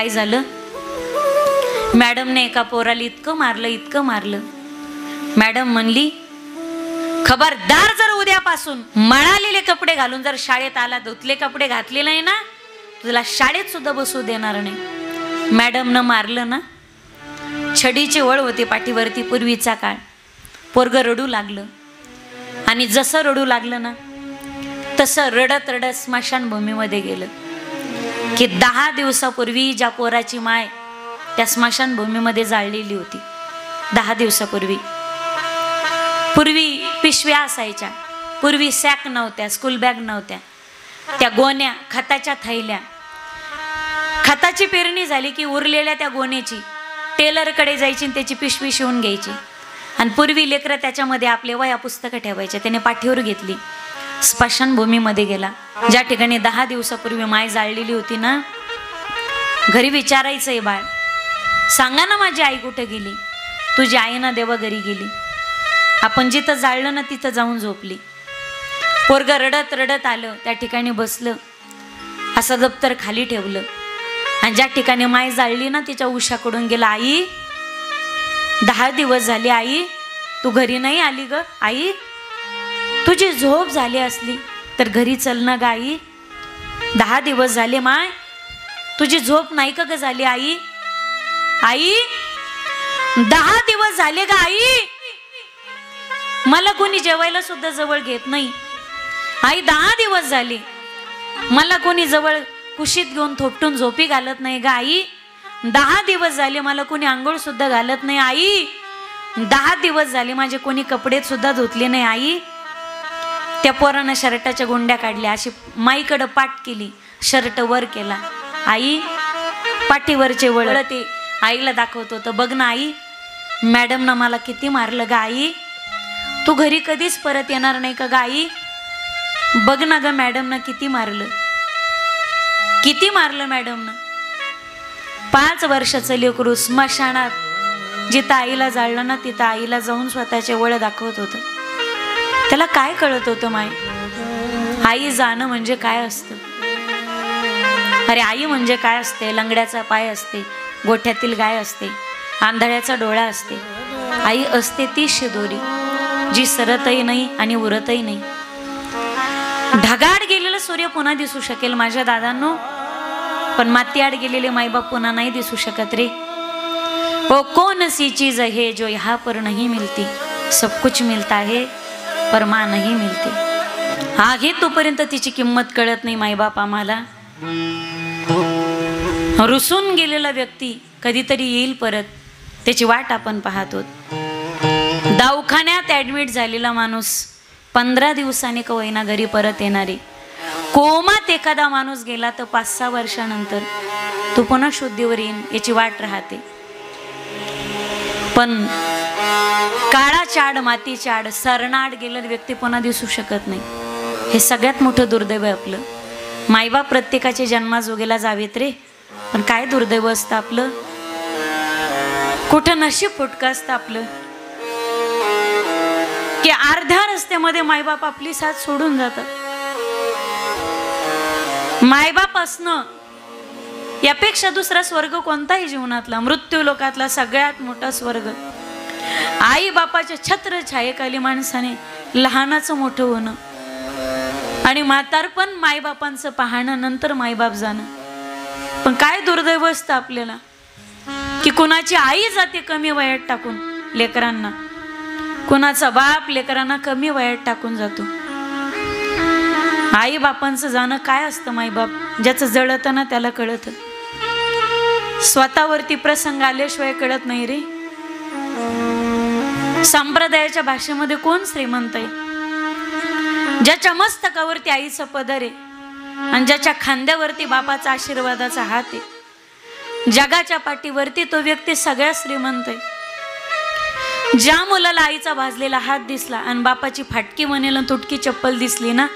काय झालं? मॅडमने एका पोराला इतकं मारलं. मॅडम म्हणली, खबरदार जर उद्यापासून मळालेले कपडे घालून जर शाळेत आला, धुतले कपडे घातले नाही ना, तुला शाळेत सुद्धा बसू देणार नाही. मॅडमनं मारलं ना. छडीची वळ होती पाठीवरती, पूर्वीचा काळ. पोरग रडू लागलं आणि जसं रडू लागलं ना तसं रडत रडत स्मशानभूमीमध्ये गेलं. की 10 दिवसापूर्वी ज्या पोराची माय त्या स्मशानभूमीमध्ये जाळलेली होती, 10 दिवसापूर्वी. पूर्वी पिशव्या असायच्या, पूर्वी सॅक नव्हत्या, स्कूल बॅग नव्हत्या. त्या गोण्या, खताच्या थैल्या, खताची पेरणी झाली की उरलेल्या त्या गोण्याची टेलरकडे जायची आणि त्याची पिशवी शिवून घ्यायची. आणि पूर्वी लेकरं त्याच्यामध्ये आपले वह्या पुस्तकं ठेवायचे. त्याने पाठीवर घेतली, स्मशानभूमीमध्ये गेला. ज्या ठिकाणी 10 दिवसापूर्वी माय जाळलेली होती ना, घरी विचारायचंय, बाळ सांगा ना माझी आई कुठे गेली? तुझी आई ना देवा घरी गेली. आपण जिथं जाळलं ना तिथं जाऊन झोपली. पोरग रडत रडत आलं, त्या ठिकाणी बसलं, असं दप्तर खाली ठेवलं आणि ज्या ठिकाणी माय जाळली ना तिच्या उशाकडून गेला, आई 10 दिवस झाले, आई तू घरी नाही आली ग? आई तुझी झोप झाली असली तर घरी चल ना ग आई. 10 दिवस झाले माय, तुझी झोप नाही का ग झाली आई? आई 10 दिवस झाले ग आई, मला कोणी जेवायला सुद्धा जवळ घेत नाही. आई 10 दिवस झाले, मला कोणी जवळ कुशीत घेऊन थोपटून झोपी घालत नाही ग आई. 10 दिवस झाले, मला कोणी आंघोळ सुद्धा घालत नाही आई. 10 दिवस झाले, माझे कोणी कपडे सुद्धा धुतले नाही आई. त्या पोरानं शर्टाच्या गोंड्या काढल्या, अशी माईकडं पाठ केली, शर्ट वर केला. आई पाठीवरचे वळ ते आईला दाखवत होतं. बघ ना आई, मॅडमनं मला किती मारलं ग आई. तू घरी कधीच परत येणार नाही का ग आई? बघ ना ग मॅडमनं किती मारलं, किती मारलं मॅडमनं. 5 वर्षाचं लेकरू स्मशानात जिथं आईला जाळलं ना तिथं आईला जाऊन स्वतःचे वळ दाखवत होतं. त्याला काय कळत होतं माय? आई जाणं म्हणजे काय असतं? अरे आई म्हणजे काय असते? लंगड्याचा पाय असते, गोठ्यातील गाय असते, आंधळ्याचा डोळा असते. आई असते ती शिदोरी जी सरतही नाही आणि उरतही नाही. ढगाड गेलेला सूर्य पुन्हा दिसू शकेल माझ्या दादांनो, पण मातीआड गेलेले माईबाप पुन्हा नाही दिसू शकत रे. वो कौन सी चीज है जो यहाँ पर नहीं मिलती, सब कुछ मिलता है पर माँ नहीं मिलती. आहे तोपर्यंत तिची किंमत कळत नाही माईबाप आम्हाला. रुसून गेलेला व्यक्ती कधीतरी येईल परत, त्याची वाट आपण पाहतो. दवाखान्यात ऍडमिट झालेला माणूस 15 दिवसांनी का होईना घरी परत येणारे. कोमात एखादा माणूस गेला तर 5-6 वर्षानंतर तो पुन्हा शुद्धीवर येईन याची वाट राहते. पण काळाच्या आड मातीच्या आड सरणाड गेलेला व्यक्ती पुन्हा दिसू शकत नाही. हे सगळ्यात मोठं दुर्दैव आहे आपलं. मायबाप प्रत्येकाच्या जन्माजोगेला जावेत रे, पण काय दुर्दैव असतं आपलं. कुठं नशीब फुटकं असतं आपलं की अर्ध्या रस्त्यामध्ये मायबाप आपली साथ सोडून जातात. मायबाप असणं यापेक्षा दुसरा स्वर्ग कोणताही जीवनातला, मृत्यू लोकातला सगळ्यात मोठा स्वर्ग. आई बापाच्या छत्र छायेखाली माणसाने लहानाचं मोठं होणं आणि म्हातारपण मायबापांचं पाहणं, नंतर मायबाप जाणं. पण काय दुर्दैव असतं आपल्याला की कुणाची आई जाते कमी वयात टाकून लेकरांना, कुणाचा बाप लेकरांना कमी वयात टाकून जातो. आई बापांचं जाणं काय असतं मायबाप, ज्याचं जळतं ना त्याला कळतं. स्वतःवरती प्रसंग आल्याशिवाय कळत नाही रे. संप्रदायाच्या भाषेमध्ये कोण श्रीमंत आहे? ज्याच्या मस्तकावरती आईचा पदर आहे आणि ज्याच्या खांद्यावरती बापाचा आशीर्वादाचा हात आहे. जगाच्या पाठीवरती तो व्यक्ती सगळ्यात श्रीमंत आहे. ज्या मुलाला आईचा भाजलेला हात दिसला आणि बापाची फाटकी मनेला तुटकी चप्पल दिसली ना,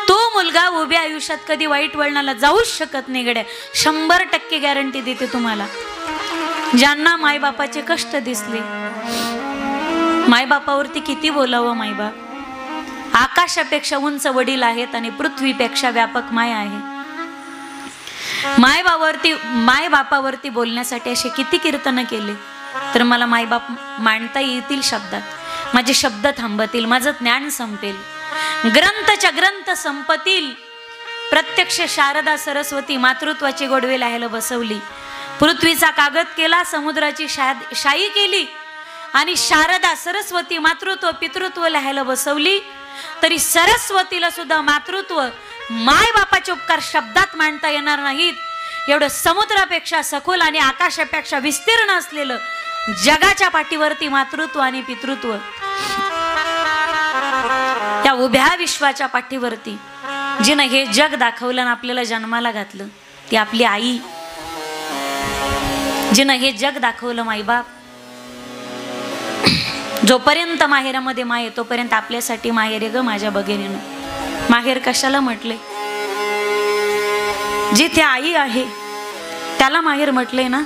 तो मुलगा उभ्या आयुष्यात कधी वाईट वळणाला जाऊच शकत नाही गड्या. 100% गॅरंटी देते तुम्हाला. ज्यांना मायबापाचे कष्ट दिसले, मायबापावरती किती बोलावं. मायबाप आकाशापेक्षा उंच वडील आहेत आणि पृथ्वीपेक्षा व्यापक माय आहे. माय बापावरती बोलण्यासाठी असे किती कीर्तन केले, तर मला मायबाप मांडता येतील शब्दात, माझे शब्द थांबतील, माझं ज्ञान संपेल, ग्रंथच्या ग्रंथ संपतील. प्रत्यक्ष शारदा सरस्वती मातृत्वाची गोडवे लिहायला बसवली. पृथ्वीचा कागद केला, समुद्राची शाई केली आणि शारदा सरस्वती मातृत्व पितृत्व लिहायला बसवली. तरी सरस्वतीला सुद्धा मातृत्व माय बापाचे उपकार शब्दात मांडता येणार नाहीत. एवढं समुद्रापेक्षा सखोल आणि आकाशापेक्षा विस्तीर्ण असलेलं जगाच्या पाठीवरती मातृत्व आणि पितृत्व, या उभ्या विश्वाच्या पाठीवरती जिनं हे जग दाखवलं आणि आपल्याला जन्माला घातलं, ती आपली आई. जिनं हे जग दाखवलं मायबाप. जोपर्यंत माहेरामध्ये माय तोपर्यंत आपल्यासाठी माहेर ग माझ्या बघेरीनं. माहेर कशाला म्हटले? जिथे आई आहे त्याला माहेर म्हटले ना.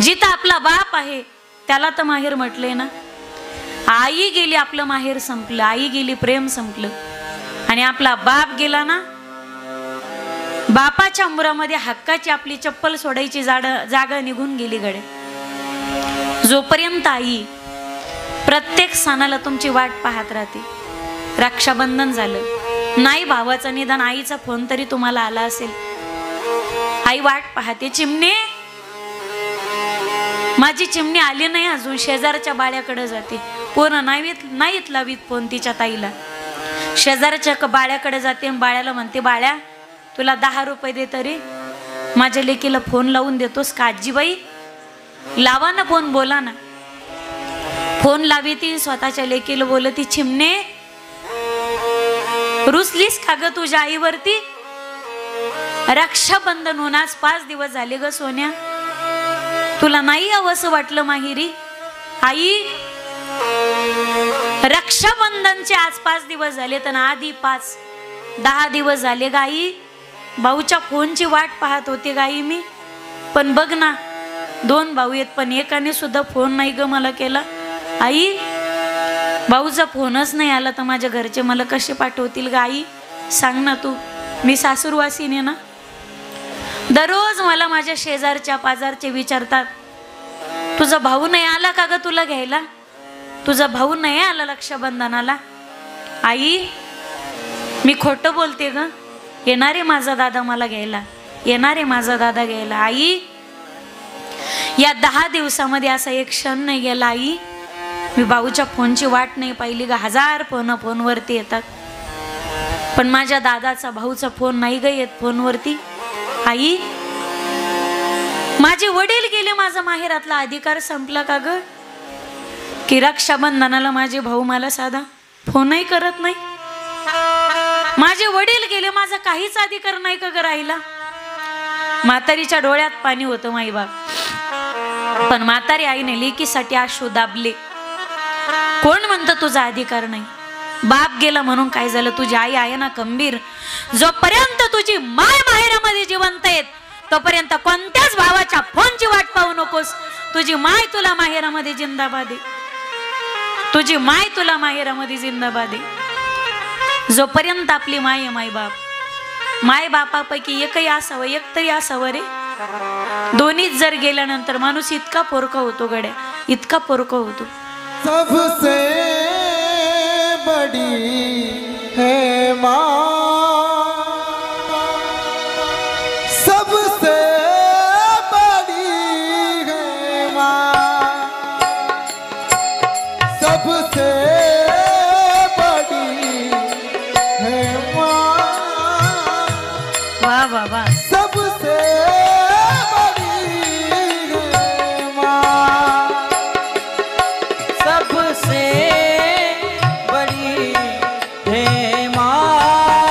जिथं आपला बाप आहे त्याला तर माहेर म्हटले ना. आई गेली आपलं माहेर संपलं, आई गेली प्रेम संपलं. आणि आपला बाप गेला ना, बापाच्या मुरामध्ये हक्काची आपली चप्पल सोडायची जागा निघून गेली गडे. जोपर्यंत आई प्रत्येक सणाला तुमची वाट पाहत राहते. रक्षाबंधन झालं, नाही भावाचं निदान आईचा फोन तरी तुम्हाला आला असेल. आई वाट पाहते. चिमणे, माझी चिमणी आली नाही अजून, शेजारच्या बाळ्याकडे जाते. पूर्ण नाहीत लावीत फोन तिच्या ताईला. शेजारच्या बाळ्याकडे जाते, बाळ्याला म्हणते, बाळ्या तुला 10 रुपये दे तरी माझ्या लेकीला फोन लावून देतोस का? आजीबाई लावा ना फोन, बोला ना. फोन लावी ती, स्वतःच्या लेकीला बोलती, चिमणे रुसलीस का ग तुझ्या आईवरती? रक्षाबंधन होऊन आज 5 दिवस झाले ग सोन्या, तुला नाही यावं असं वाटलं माहेरी? आई, रक्षाबंधनचे आज 5 दिवस झाले, तर आधी 5-10 दिवस झाले गाई भाऊच्या फोनची वाट पाहत होते गाई मी. पण बघ ना, 2 भाऊ आहेत पण एकाने सुद्धा फोन नाही ग मला केला. आई, भाऊचा फोनच नाही आला तर माझ्या घरचे मला कसे पाठवतील गाई? सांग ना तू. मी सासूरवासीने ना. दररोज मला माझ्या शेजारच्या पाजारचे विचारतात, तुझा भाऊ नाही आला का ग तुला घ्यायला? तुझा भाऊ नाही आला रक्षाबंधनाला? आई, मी खोटं बोलते ग. येणारे माझा दादा मला घ्यायला, येणारे माझा दादा घ्यायला. आई, या 10 दिवसामध्ये असा एक क्षण नाही गेला आई, मी भाऊच्या फोनची वाट नाही पाहिली ग. 1000 फोनवरती येतात, पण माझ्या दादाचा भाऊचा फोन नाही ग येत फोनवरती. आई, माझे वडील गेले, माझा माहेरातला अधिकार संपला का ग? की रक्षाबंधनाला माझे भाऊ मला साधा फोनही करत नाही. माझे वडील गेले, माझा काहीच अधिकार नाही का ग राहिला? म्हातारीच्या डोळ्यात पाणी होतं माई बाप. पण म्हातारी आईने लेकीसाठी आशू दाबले. कोण म्हणतं तुझा अधिकार नाही? बाप गेला म्हणून काय झालं? तुझी आई आहे ना खंबीर. जोपर्यंत तुझी माय माहेरामध्ये जिवंत आहेत तोपर्यंत कोणत्याच भावाच्या फोनची वाट पाहू नकोस. तुझी माय तुला माहेरामध्ये जिंदाबाद आहे. तुझी माय तुला माहेरामध्ये जिंदाबाद आहे. जोपर्यंत आपली माय आहे, माय बाप, माय बापापैकी एकही असावं, एक तरी असावं रे. दोन्हीच जर गेल्यानंतर माणूस इतका पोरका होतो गड्या, इतका पोरका होतो. सबसे बड़ी है माँ, सबसे बड़ी है माँ, सबसे बड़ी है माँ. वाह वाह वाह. सबसे बड़ी है माँ, सबसे बड़ी है माँ.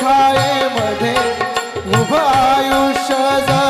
छायेमध्ये उभं आयुष्य